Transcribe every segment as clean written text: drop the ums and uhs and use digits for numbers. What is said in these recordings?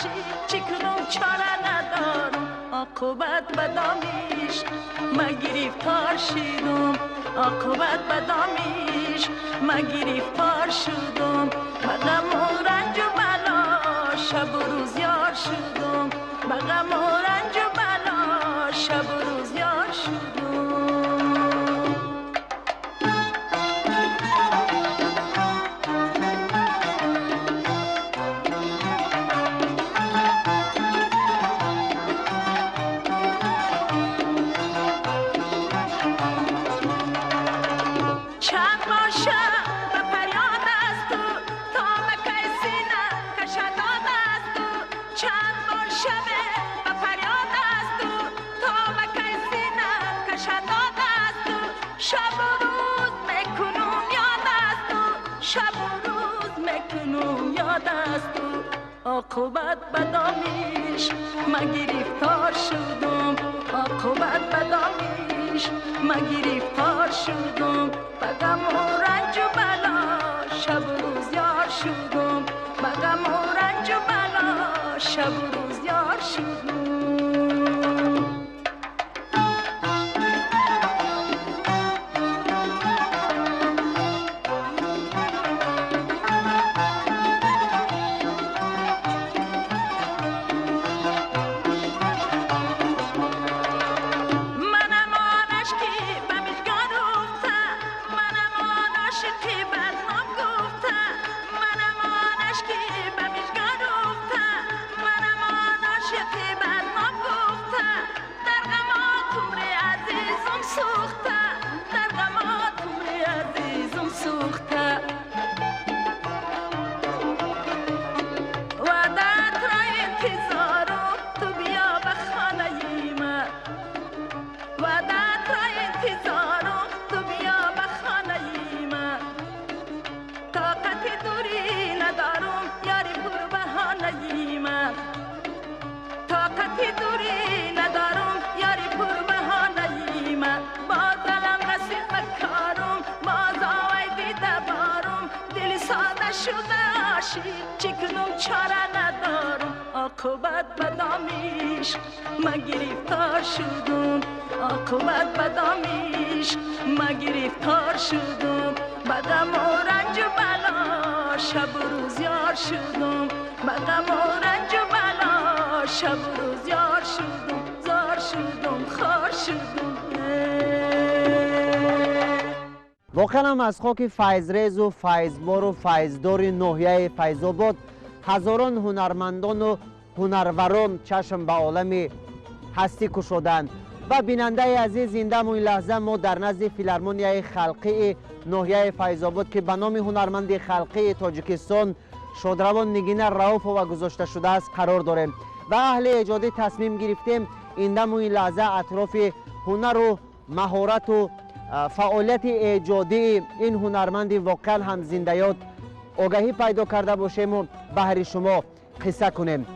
آشی چکنم چاره ندارم عاقبت بدامیش ما گرفتار شدم عاقبت بدامیش ما گرفتار شدم بغم و رنج و بلا شب و روز یار شدم بغم و رنج و بلا شب و روز یار شدم عاقبت بدامیش ما گرفتار شدم عاقبت بدامیش ما گرفتار شدم بغم و رنج و بلا شب و روز یار شدم بغم و رنج و بلا شب و روز یار شدم چکنم چاره ندارم عاقبت بدامیش ما گرفتار شدم عاقبت بدامیش ما گرفتار شدم بغم و رنج و بلا شب و روز یار شدم بغم و رنج و بلا شب و روز یار شدم زار شدم خار شدم واقعا هم از خاک فیضریز و فیضبار و فیضدار ناحیه فیض‌آباد هزاران هنرمندان و هنروران چشم به عالم هستی گشودند و بیننده عزیز این دم و این لحظه ما در نزد فیلارمونیای خلقی ناحیه فیض‌آباد که به نام هنرمند خلقی تاجیکستان شادروان نگین رؤوف و گذاشته شده است قرار داریم و اهل ایجادی تصمیم گرفتیم این دم و این لحظه اطراف هنر و مهارت و فعالیت ایجادی این هنرمند واقعا هم زندیات آگاهی پیدا کرده باشیم و بهر شما قصه کنیم.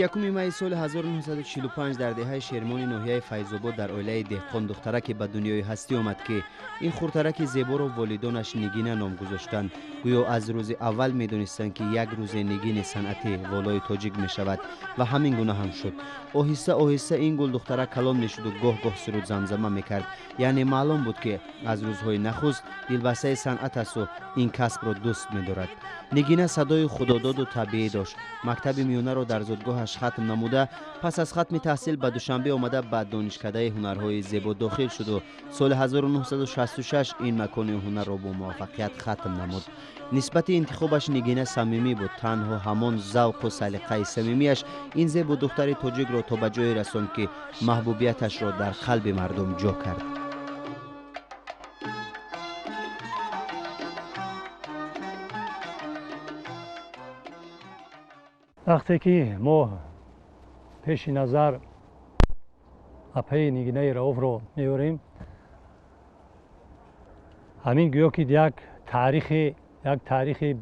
یکم مای سال 1945 در دهه شرمانی ناحیه فیض‌آباد در عائله دهقان دخترک به دنیای هستی آمد که این خورترک زیبا را والدانش نگینه نام گذاشتند. گویا از روز اول می‌دانستند که یک روز نگین صنعت والای تاجیک می شود و همین گونه هم شد. آهسته آهسته این گل دخترک کلان میشد و گاه گاه سرود زمزمه میکرد. یعنی معلوم بود که از روزهای نخست دلبسته صنعت است و این کسب را دوست می‌دارد. نگینه صدای خداداد و طبیعی داشت. مکتب میانه را در زادگاهش ختم نموده پس از ختم تحصیل به دوشنبه آمده به دانشکده هنرهای زیبا داخل شد و سال 1966 این مکان هنر را با موفقیت ختم نمود. نسبت انتخابش نگینه صمیمی بود. تنها همان ذوق و سلیقه صمیمیش این زیبا دختر تاجیک را تا به جای رساند که محبوبیتش را در قلب مردم جا کرد. وقتی که ما پیش نظر اپای نیگینه رئوف رو میوریم، همین گویا که یک تاریخ یک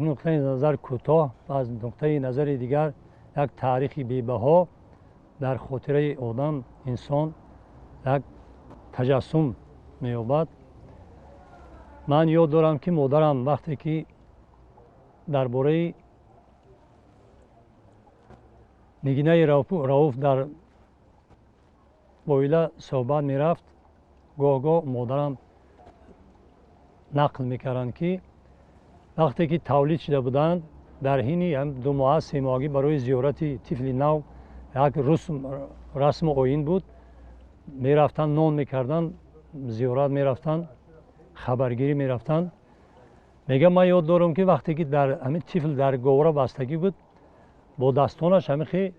نقطه نظر کوتاه و از نقطه نظر دیگر یک تاریخ بی‌بها در خاطره آدم انسان یک تجسم می‌یابد. من یاد دارم که مادرم وقتی که درباره نیگینه رئوف در اویله صحبت می‌رفت، گاه مادرم نقل می‌کردند که وقتی که تولید شده بودند در حین 2 ماه 3 ماهگی برای زیارت طفل نو یک رسم و آیین بود، میرفتن نان میکردن، زیارت میرفتن، خبرگیری میرفتن. میگه من یاد دارم که وقتی که در همین طفل در گوره بستگی بود، با دستانش همین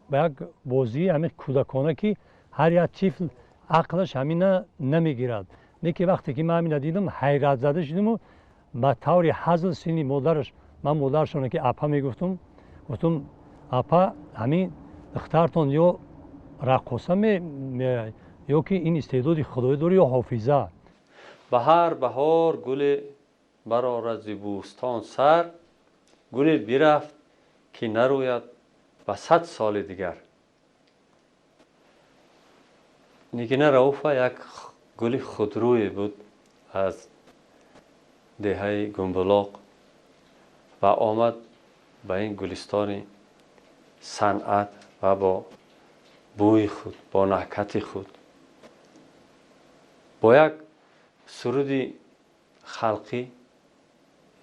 به یک بازی همین کودکانه که هر یک طفل عقلش همین نمیگیرد. میگه وقتی که من همین دیدم حیرت زده شدم و به طور حزن سینی مادرش، من مادرشون که اپا میگفتم، گفتم اپا همین دخترتون یا رقاصه یا که این استعداد خدایی داره یا حافظه. بهار گل برآرد ز بوستان سر، گل برفت که نروید به 100 سال دیگر. نیگینه رئوف یک گل خودروی بود از دهه گنبلاق و آمد به این گلستان صنعت و با بوی خود، با نکهت خود، با یک سرود خلقی،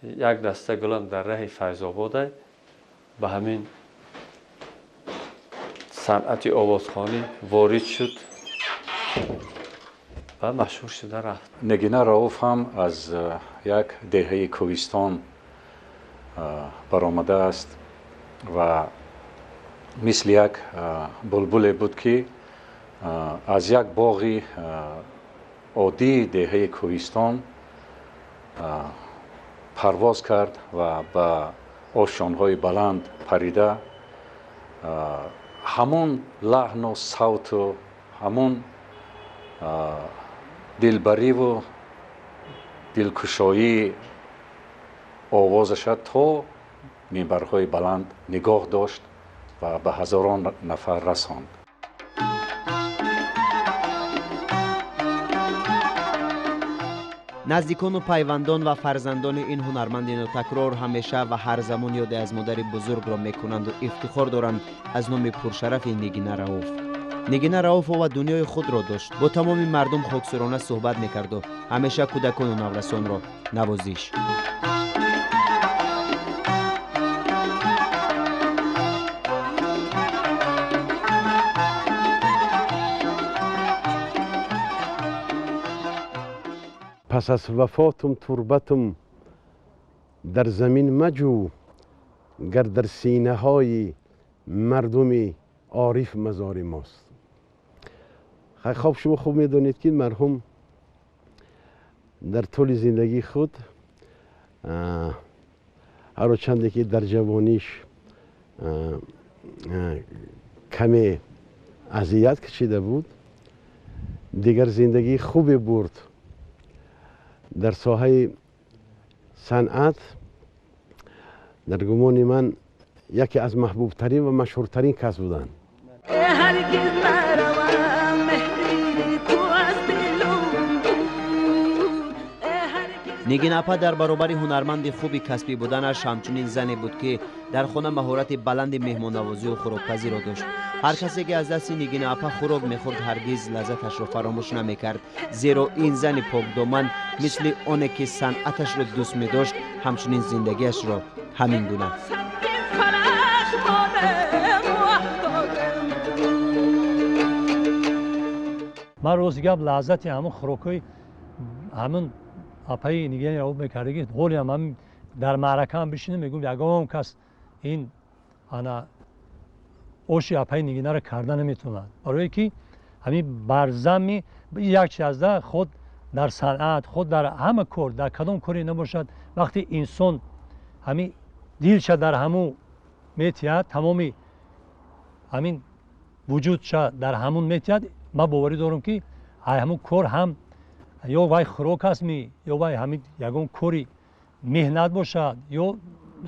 یک دسته گلم در ره فیض‌آباد به همین صنعت آوازخوانی وارد شد و مشهور شده رفت. نیگینه رئوف هم از یک دهه کوهستان برآمده است و مثل یک بلبل بود که از یک باغ عادی دهه کوهستان پرواز کرد و به آشیان‌های بلند پریده همون لحن و صوت و همون دلبری و دلکشایی آوازش تا منبرهای بلند نگاه داشت و به هزاران نفر رساند. نزدیکان و پیوندان و فرزندان این هنرمند نوتکرار همیشه و هر زمان یاد از مادر بزرگ را میکنند و افتخار دارند از نام پرشرف نیگینه رئوف. نیگینه رئوف و دنیای خود را داشت، با تمام مردم خاکسارانه صحبت میکرد و همیشه کودکان و نورسان را نوازش. پس از وفاتم تربتم در زمین مجو، گر در سینه های مردم عارف مزار ماست. خب شما خوب میدونید که مرحوم در طول زندگی خود هر چندی که در جوانیش کمی اذیت کشیده بود، دیگر زندگی خوبی برد. در ساحه صنعت در گمان من یکی از محبوب ترین و مشهورترین کس بودند. نیگین اپا در برابر هنرمند خوبی کسبی بودنش همچنین زنی بود که در خانه مهارت بلند مهمان‌نوازی و خوراک‌پزی را داشت. هر کسی که از دست نیگین اپا خوراک می‌خورد هرگز لذتش را فراموش نمی‌کرد، زیرا این زن پاکدامن مثل آنی که صنعتش را دوست می‌داشت همچنین زندگیش را همین گونه. من روز گپ لذت همون خوراکای همون اپای نیگینه رئوف میکرده که قولی هم در معرکه هم بشینه میگم یگام کس این انا اوشی اپای نیگینه رو کرده نمیتونن، برای که همین برزمی یک چیزده خود در صنعت، خود در همه کار، در کدام کاری نباشد، وقتی انسان همین дилша дар ҳамун метиҳад, тамоми ҳамин вуҷудша дар ҳамун метиҳад, ман боварӣ дорам ки ҳамун кор ҳам ё вай хӯрок аст ё вай ҳамин ягон кори меҳнат бошад ё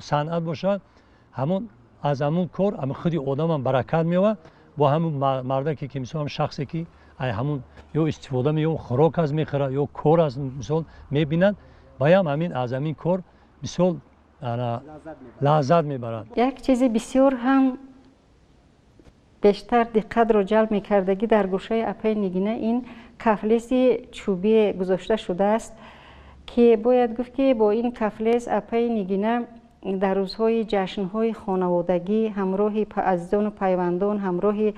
санъат бошад, ҳамун аз ҳамун кор худи одамам баракат меёвад. бо ҳамун мардаке ки мисол шахсе ки ҳамун ё истифода ё хӯрок аст мехӯрад ё кор аст мисол мебинад, ваям ҳамин аз ҳамин кор мисол лаззат мебарад. як чизи бисёр ҳам бештар диққатро ҷалб мекардагӣ дар гӯшаи апаи нигина ин кафлеси чӯбӣ гузошта шудааст, ки бояд гуфт ки бо ин кафлес апаи нигина дар рӯзҳои ҷашнҳои хонаводагӣ ҳамроҳи азизону пайвандон, ҳамроҳи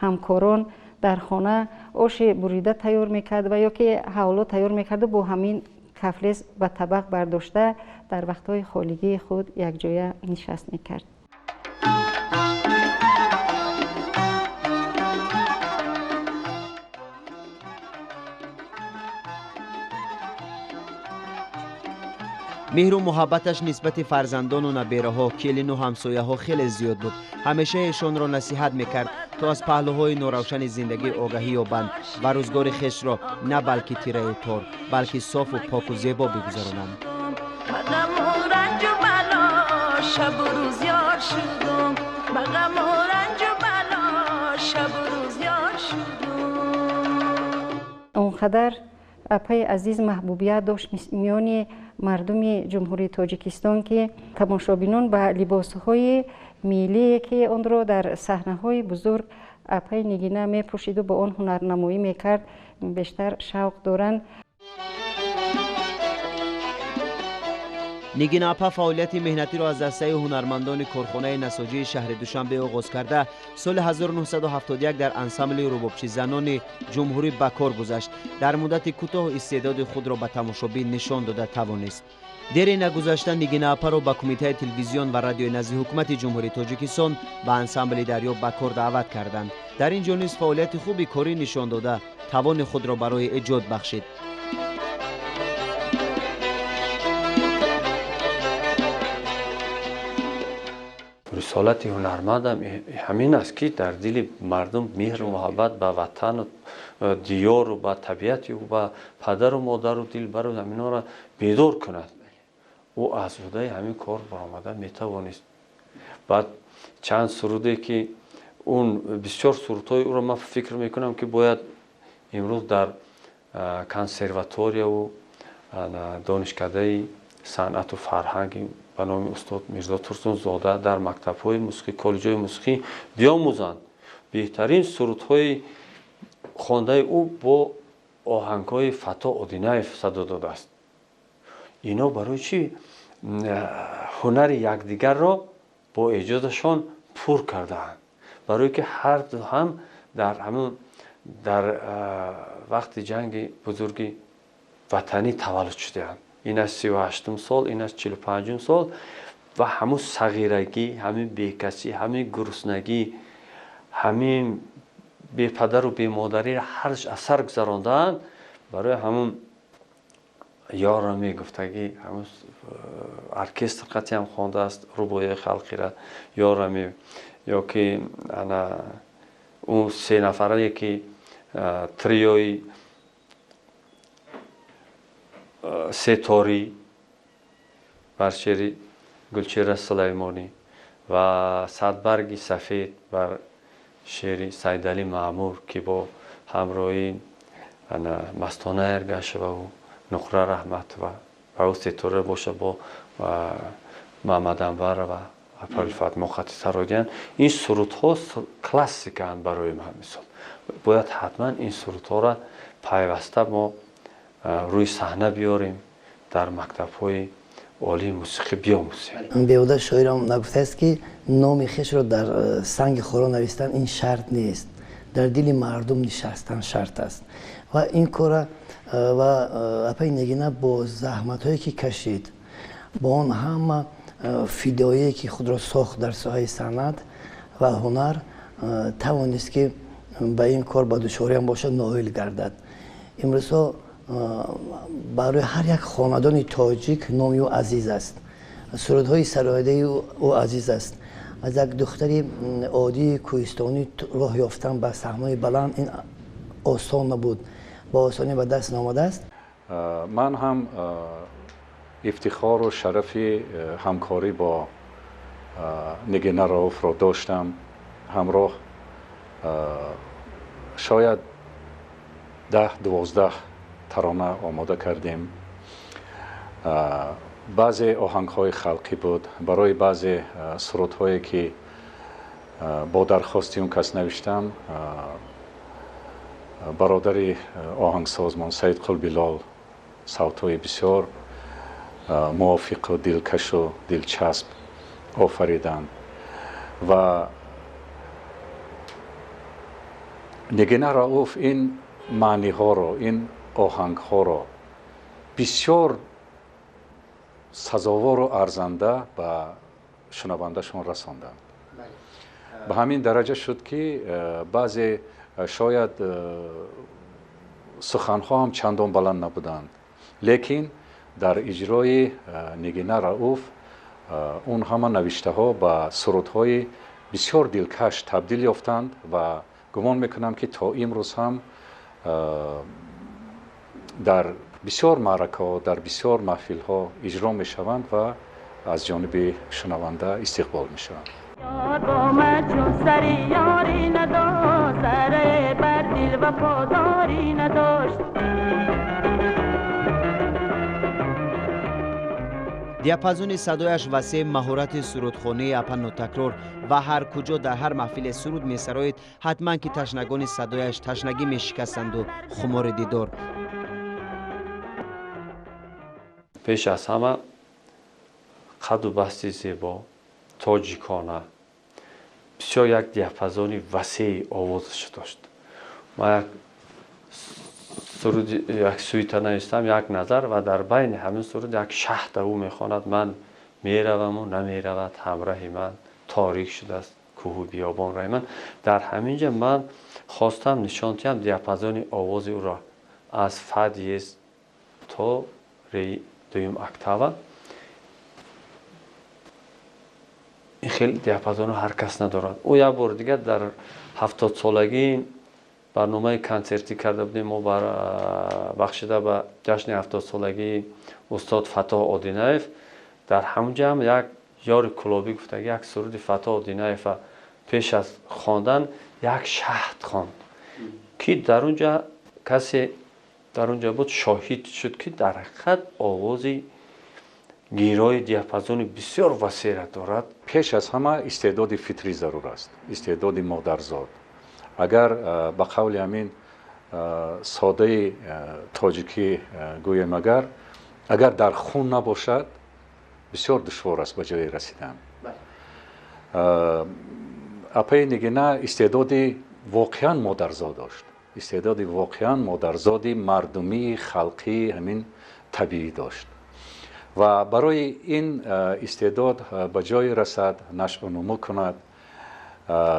ҳамкорон дар хона оши бурида тайёр мекард ва ё ки ҳавло тайёр мекарду бо ҳамин кафлес ба табақ бардошта дар вақтҳои холигии худ якҷоя нишаст мекард. меҳру муҳаббаташ нисбати фарзандону набераҳо, келину ҳамсояҳо хеле зиёд буд. ҳамеша эшонро насиҳат мекард то аз паҳлӯҳои норавшани зиндагӣ огаҳӣ ёбанд ва рӯзгори хешро на балки тираю тор, балки софу поку зебо бигузаронанд. онқадар апаи азиз маҳбубият дошт миёни мардуми ҷумҳурии Тоҷикистон ки тамошобинон ба либосҳои миллие ки онро дар саҳнаҳои бузург апаи нигина мепӯшиду ба он ҳунарнамоӣ мекард бештар шавқ доранд. нигина апа фаъолияти меҳнатиро аз дастаи ҳунармандони корхонаи насоҷии шаҳри Душанбе оғоз карда, соли 1971 дар ансамбли рубобчи занони ҷумҳурӣ ба кор гузашт. дар муддати кӯтоҳ истеъдоди худро ба тамошобин нишон дода тавонист. дери нагузашта нигина апаро ба кумитаи телевизион ва радиои назди ҳукумати ҷумҳурии Тоҷикистон ба ансамбли Дарё ба кор даъват карданд. дар ин ҷо низ фаъолияти хуби корӣ нишон дода тавони худро барои эҷод бахшид. рисолати ҳунармандам ҳамин аст ки дар дили мардум меҳру муҳаббат ба ватану диёру ба табиати ба падару модару дилбару ҳаминҳоро бедор кунад. ӯ азодаи ҳамин кор баромада метавонист. баъд чанд суруде ки он бисёр сурудҳои ӯро ман фикр мекунам ки бояд имрӯз дар консерваторияу донишкадаи санъату фарҳанги ба номи устод Мирзо Турсунзода дар мактабҳои мусиқӣ, коллеҷҳои мусиқӣ биомӯзанд. беҳтарин сурудҳои хондаи ӯ бо оҳангҳои Фато Одинаев садо додааст. ино барои чӣ ҳунари якдигарро бо эҷодашон пур кардаанд? барое ки ҳар ду ҳам дар вақти ҷанги бузурги ватанӣ таваллуд шудаанд. ин аз 38 сол, ин аз 45 сол ва ҳамун сағирагӣ, ҳамин бекасӣ, ҳамин гурснагӣ, ҳамин бепадару бемодариро ҳарш аз сар гузарондаанд. барои ҳамун ёрро мегуфтагӣ ҳамун оркестр қатъиам хондааст рубоияи халқира ёрами ё ки он се нафарае ки триои сеторӣ бар шеъри Гулчера Сулаймонӣ ва Садбарги сафед бар шеъри Сайдалӣ Маъмур ки бо ҳамроҳи Мастона Эргашеву Нуқра Раҳматова ва ӯ сетора боша бо Маҳмад Анвар ва Абулфат Моқати Сародиан. ин сурудҳо классикаанд барои ман. мисол бояд ҳатман ин сурудҳоро пайваста мо рӯи саҳна биёрем, дар мактабҳои олии мусиқӣ биомӯзем. беҳуда шоирам нагуфтааст ки номи хешро дар санги хӯрон навистан ин шарт нест, дар дили мардум нишастан шарт аст. ва ин кора ва апаи нигина бо заҳматҳое ки кашид, бо он ҳама фидоие ки худро сохт дар соҳаи санъат ва ҳунар тавонист ки ба ин кор ба душориам бошад ноил гардад. имрӯзҳо барои ҳар як хонадони тоҷик номи ӯ азиз аст سرودهای سرایده او عزیز است. از یک دختری عادی کوهستانی راه یافتن به صحنه‌های بلند این آسان نبود، با آسانی به دست نامده است. من هم افتخار و شرف همکاری با نگینه رؤوف را داشتم. همراه شاید 10-12 ترانه آماده کردیم. بعضی آهنگ‌های خلقی بود. برای بعضی سرودهایی که با درخواستی اون کس نوشتم، برادر آهنگساز سید قلبیلال صوت‌های بسیار موافق و دلکش و دلچسب آفریدند و نگینه رؤوف این معنی ها رو، این آهنگ ها رو بسیار سزاوار و ارزنده به شنوندهشون رساندند. به همین درجه شد که بعضی شاید سخنها هم چندان بلند نبودند، لیکن در اجرای نگینه رؤوف اون همه نوشته ها به سرودهای بسیار دلکش تبدیل یافتند و گمان میکنم که تا امروز هم در بسیار معرکه ها، در بسیار محفل ها اجرا میشوند و از جانب شنونده استقبال میشوند. یار با من چون سر یاری نداشت، سر بر دل وفاداری نداشت. دیاپازون صدایش وسیع، مهارت سرودخوانی اپن و تکرار و هر کجا در هر محفل سرود می سراید، حتما که تشنگان صدایش تشنگی می شکستند و خمار دیدار. پیش از همه قد و بستی زیبا، تاجیکانه، بسیار یک دیاپازون وسیع آوازش داشت. ما یک سرود، یک سویته نوشتم، یک نظر و در بین همین سرود یک شهد او میخواند: من میروم و نمیرود همراه من، تاریک شده است کوه و بیابان راه من. در همینجا من خواستم نشان دهم دیاپازون آواز او را از فا دیز تا ری دویم اکتاوا. این خیلی دیاپازون هر کس ندارد. او یک بار دیگه در 70 سالگی برنامه کنسرتی کرده بودیم و بخشیده به جشن 70 سالگی استاد فتاح آدینایف. در همونجا هم یک یار کلابی گفته یک سرود فتاح آدینایف پیش از خواندن یک شهد خواند که در اونجا کسی در اونجا بود شاهد شد که در حقیقت آوازی گیرای دیاپازون بسیار وسیع دارد. پیش از همه استعداد فطری ضرور است، استعداد مادرزاد. اگر به قول همین ساده تاجیکی گویم، اگر در خون نباشد بسیار دشوار است به جای رسیدن. اپای نگینه استعداد واقعا مادرزاد داشت، استعداد واقعا مادرزاد مردمی خلقی همین طبیعی داشت و برای این استعداد به جای رسد، نشو و نمو کند،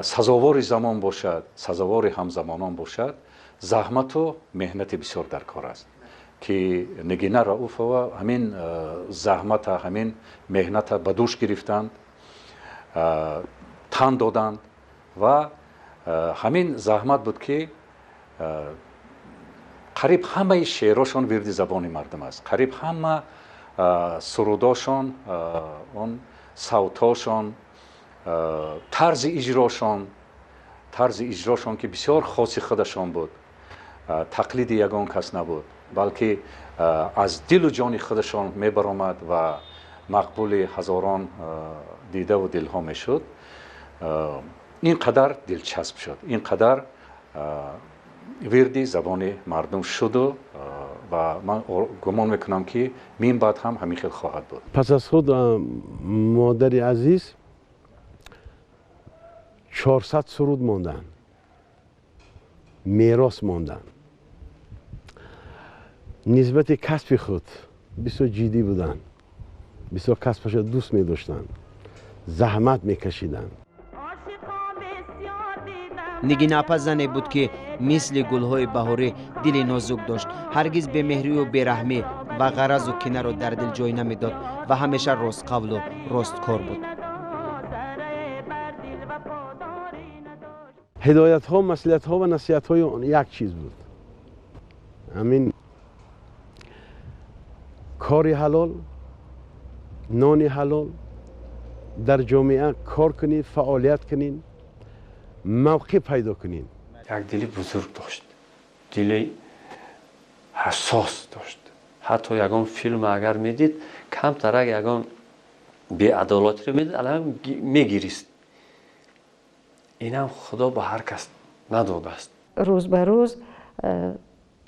سزاوار زمان باشد، سزاوار همزمانان باشد، زحمت و مهنت بسیار در کار است که نگینه رؤوف و همین زحمت، همین مهنت به دوش گرفتند، تن دادند و همین زحمت بود که قریب همه شعراشون ورد زبان مردم است. قریب همه سروداشون، اون صوتاشون، طرز اجراشون که بسیار خاصی خودشان بود، تقلید یگان کس نبود، بلکه از دل و جان خودشان می برآمد و مقبول هزاران دیده و دلها می شد. اینقدر دلچسب شد، اینقدر وردی زبان مردم شد و من گمان میکنم که من بعد هم همین خیلی خواهد بود. پس از خود مادر عزیز 400 سرود ماندن، میراث ماندن. نسبت کسب خود بسیار جدی بودن، بسیار کسبش دوست می داشتن، زحمت می کشیدن. نگینه اپا زنی بود که مثل گلهای بهاری دل نازک داشت، هرگز به مهری و برحمی و غرض و کینه را در دل جای نمیداد و همیشه راست قول و راست کار بود. هدایت ها، مصلحت ها و نصیحت های اون یک چیز بود، همین کاری حلال، نانی حلال، در جامعه کار کنید، فعالیت کنید، موقع پیدا کنید. یک دلی بزرگ داشت، دلی حساس داشت. حتی یگان فیلم اگر میدید کمتر یگان بی‌عدالتی رو میدید الان میگیریست. این هم خدا با هر کس نداده است. روز به روز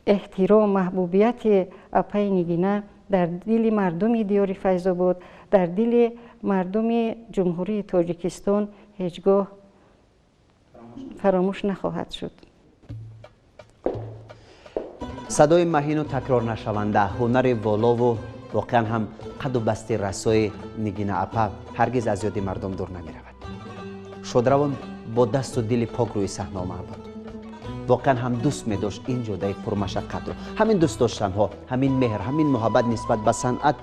احترام محبوبیت اپای نیگینه در دل مردم دیار فیض‌آباد، در دل مردم جمهوری تاجیکستان هیچگاه فراموش نخواهد شد. صدای مهین و تکرار نشونده، هنر والا و واقعا هم قد و بسط رسای نگین اپا هرگز از یاد مردم دور نمی رود. شادروان با دست و دل پاک روی صحنه آمد بود. واقعا هم دوست می داشت این جدای پرمشقت رو. همین دوست داشتن ها، همین مهر، همین محبت نسبت به صنعت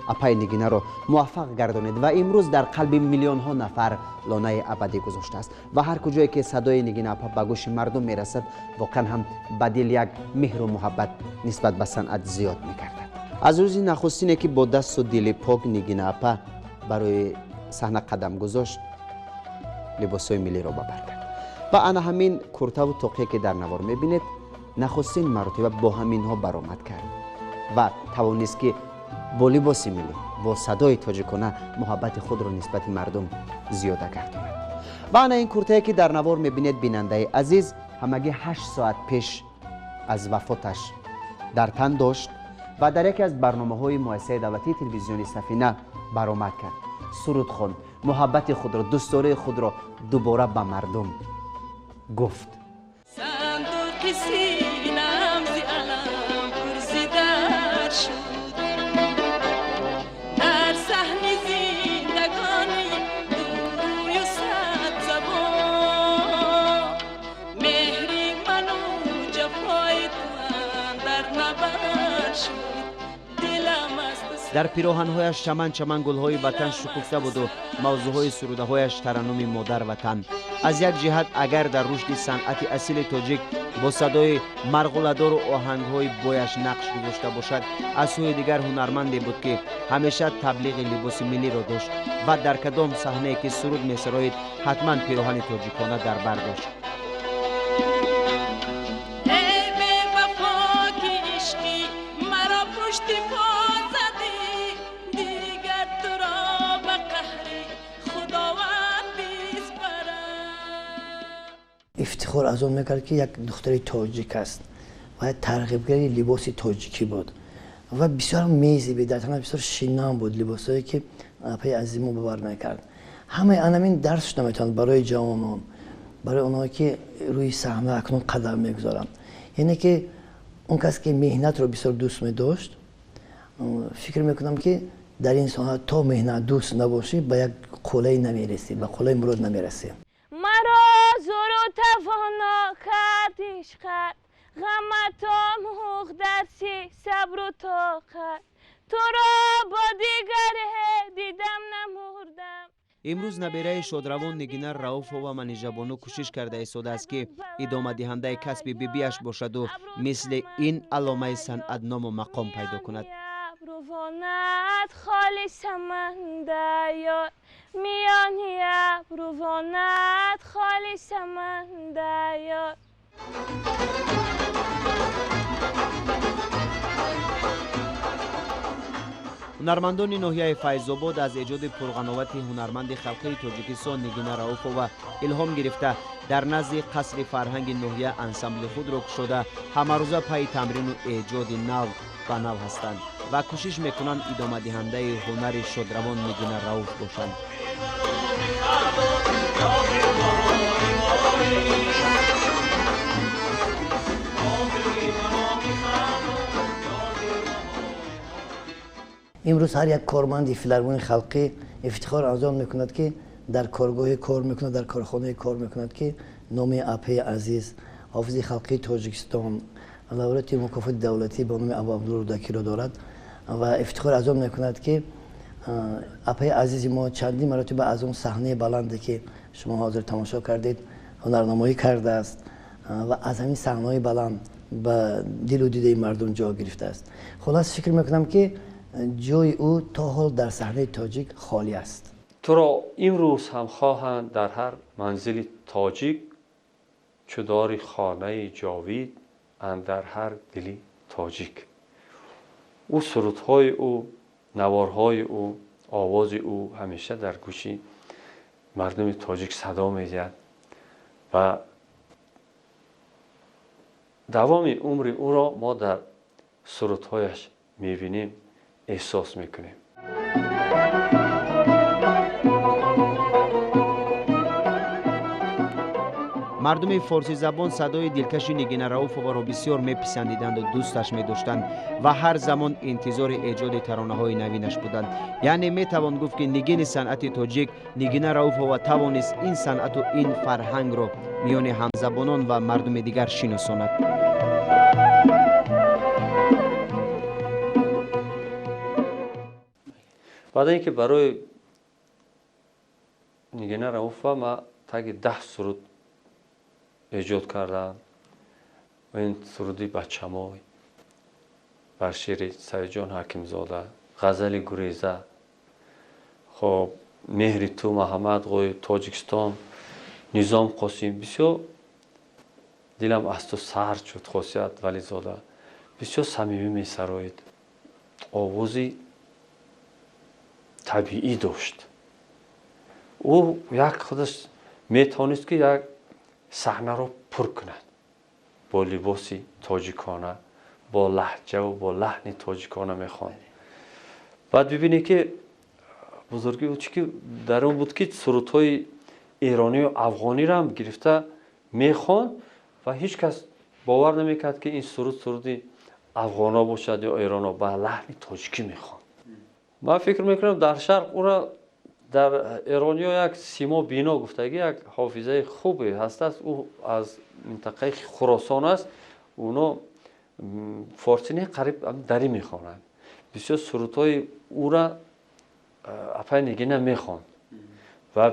اپای نگینه رو موفق گردانید و امروز در قلب میلیون ها نفر لانه ابدی گذاشته است و هر کجایی که صدای نگین اپا به گوش مردم میرسد واقعا هم به دل یک مهر و محبت نسبت به صنعت زیاد میکرد. از روزی نخستینه که با دست و دل پاک نگین اپا برای صحنه قدم گذاشت، لباسای ملی را ببر کرد و انا همین کرته و توقیه که در نوار میبینید نخستین مرتبه با همین ها برآمد کرد و توانست که با لباس ملی، با صدای تاجیکانه محبت خود را نسبت مردم زیاده گرداند. و انا این کرته که در نوار میبینید بیننده عزیز همگی 8 ساعت پیش از وفاتش در تن داشت و در یکی از برنامه‌های مؤسسه دولتی تلویزیونی سفینه برآمد کرد. سرود خواند، محبت خود را، دوستداری خود را دوباره به مردم گفت. صندوق سینم زی علم پرزیده شد، در صحن زندگانی دوی و صد زبان، مهری من و جفای تو در نبر شد، دلم است. در پیراهن‌هایش چمن چمن گل‌های وطن شکفته بود و موضوع‌های سروده‌هایش ترنم مادر وطن. از یک جهت اگر در رشد صنعت اصیل تاجیک با صدای مرغوله‌دار و آهنگ‌های بویش نقش گذاشته باشد، از سوی دیگر هنرمندی بود که همیشه تبلیغ لباس ملی را داشت و در کدام صحنه‌ای که سرود می‌سراید حتما پیراهن تاجیکانه در بر داشت. افتخار از اون میکرد که یک دختر تاجیک است و ترغیبگری لباس تاجیکی بود و بسیار میزی بود، در تنها بسیار شینان بود لباسایی که اپای عزیزمو ببر میکرد. همه انامین درس نمیتوند برای جوانان، برای اونایی که روی صحنه اکنون قدم میگذارن. یعنی که اون کس که مهنت رو بسیار دوست میداشت، فکر میکنم که در این ساحه تا مهنت دوست نباشی به یک قله نمیرسی، به قله مراد نمیرسی. زور و توانا کرد عشقت، غمتام حق درسی صبر و طاقت، تو را با دیگره دیدم نمردم. امروز نبیره شادروان نگینه رؤوف و منیژه‌بانو کوشش کرده ایستاده است که ادامه دهنده کسب بیبیش باشد و مثل این علامه صنعت نام و مقام پیدا کند. روانت خالی سمنده یار، میانی روانت خالی سمنده یار. هنرمندان ناحیه فیض‌آباد از ایجاد پرقناوت هنرمند خلقی تاجیکستان نگین رؤوف و الهام گرفته در نزد قصر فرهنگ ناحیه انسمبل خود را گشوده همه روزه پای تمرین و ایجاد نو و نو هستند و کوشش میکنند ادامه دهنده هنر شادروان نگین رؤوف باشند. امروز هر یک کارمند فیلارمونی خلقی افتخار از آن میکند که در کارگاه کار میکند، در کارخانه کار میکند که نام اپای عزیز حافظ خلقی تاجیکستان علاوه مکافات دولتی با نام ابو عبدالرودکی را دارد و افتخار از آن میکند که اپای عزیز ما چندین مرتبه از اون صحنه بلندی که شما حاضر تماشا کردید هنرنمایی کرده است و از همین صحنه‌های بلند به دل و دیده مردم جا گرفته است. خلاص فکر میکنم که جای او تا حال در صحنه تاجیک خالی است. تو را امروز هم خواهند در هر منزل تاجیک، چو داری خانه جاوید اندر هر دلی تاجیک. او سرودهای او، نوارهای او، آواز او همیشه در گوشی مردم تاجیک صدا می‌زد و دوام عمر او را ما در سرودهایش می‌بینیم، احساس می‌کنیم. مردم فارسی زبان صدای دلکش نگین رؤوف را بسیار میپسندیدند و دوستش می‌داشتند و هر زمان انتظار ایجاد ترانه‌های نوینش بودند. یعنی میتوان گفت که نگین صنعت تاجیک نگین رؤوف و توانست این صنعت و این فرهنگ را میان همزبانان و مردم دیگر شناساند. بعد اینکه برای نگین رؤوف ما تگ 10 سرود ایجاد کردم و این سرودی بچه‌مای، بر شعر سعید جان حکیمزاده، غزل گریزه، خب مهر تو محمد قوی تاجیکستان، نظام قاسم، بسیار دلم از تو سرد شد. خاصیت ولی زاده بسیار صمیمی می‌سراید، آوازی طبیعی داشت. او یک خودش میتونست که یک صحنه را پر کند با لباسی تاجیکانه، با لهجه و با لحن تاجیکانه میخواند. بعد ببینی که بزرگی او چی که در اون بود که سرودهای ایرانی و افغانی را هم گرفته میخواند و هیچ کس باور نمیکرد که این سرودی افغانا باشد یا ایرانا، با لحن تاجیکی میخواند. من فکر میکنم در شرق او را در ایرانیا یک سیما بینا گفتگی، یک حافظه خوبی هست. او از منطقه خراسان است. اونا فارسی نه قریب دری میخوانند. بسیار سرودهای او را اپای نگین میخوان و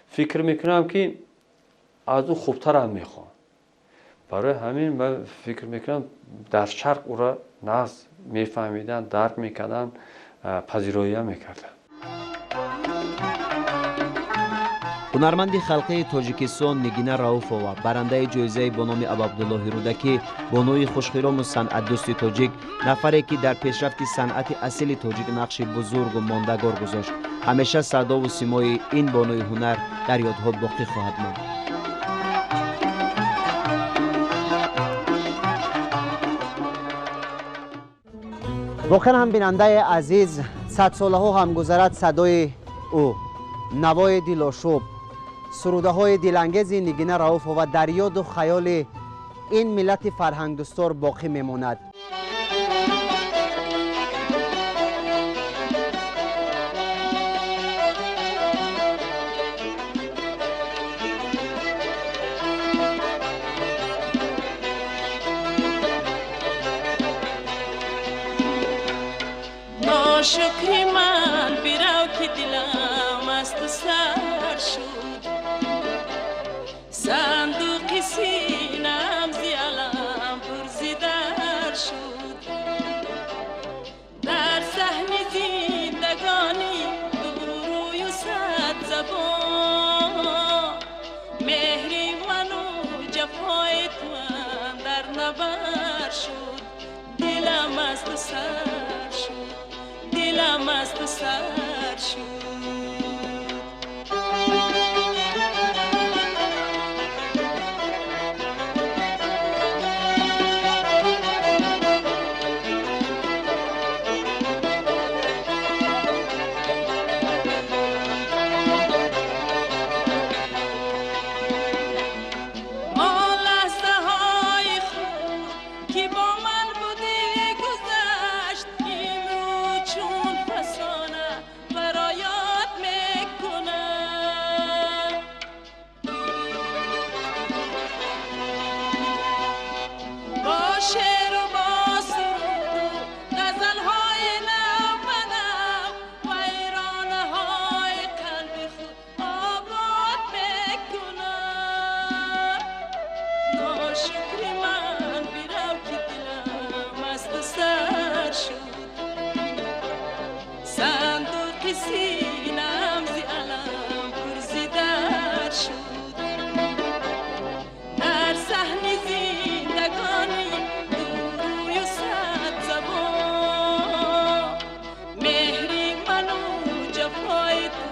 فکر میکنم که از او خوبتر هم میخوان. برای همین من فکر میکنم در شرق او را ناز میفهمیدن، درک میکردن، پذیرایی میکردن. هنرمند خلقی تاجیکستان نگین رؤوفова برنده جایزه با نام ابوعبدالله رودکی، بانوی خوشخرام و صنعت دوست تاجیک، نفری که در پیشرفت صنعت اصیل تاجیک نقش بزرگ و ماندگار گذاشت. همیشه صدا و سیمای این بانوی هنر در یادها باقی خواهد ماند. واقعا هم بیننده عزیز، 100 ساله ها هم گذرد صدای او، نوای دلاشوب، سروده های دلانگیز نگین رؤوف و در یاد و خیال این ملت فرهنگ دوستار باقی میماند. ناشکری من بیرو که دلم از تو سر شد، صندوق سینم زیالم پرزیدر شد، در صحن زندگانی روی و صد زبان، مهری من و جفای تو در نبر شد، دلم از تو سر شد، دلم از تو سر شد. برایات که سینم زی علم پرزیدر شد در صحن زندگانی دوروی و صد زبان مهری من و جفای تو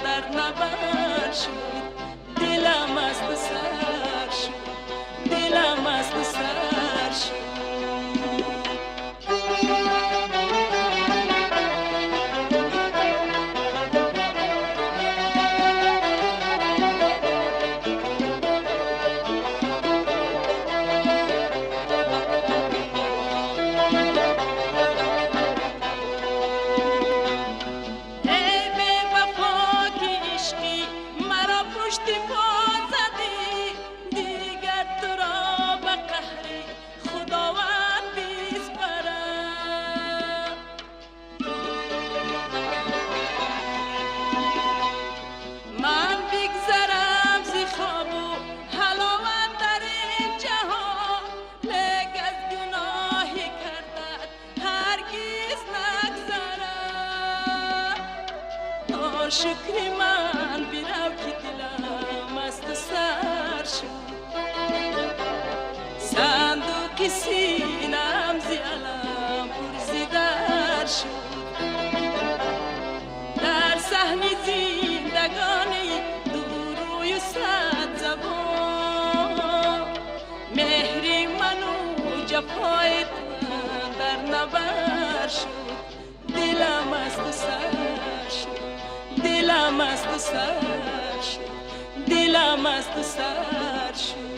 در نبر شد دلم از تو سر شد دلم از تو سر شد شکری من بیرو که دلم از تو سر شد صندوق سینم زی علم پرزیدر شد در صحن زندگانی دوروی و صد زبان مهری من و جفای تو در نبر شد دلم از تو سر شد دلم از تو سر شد دلم از تو سر شد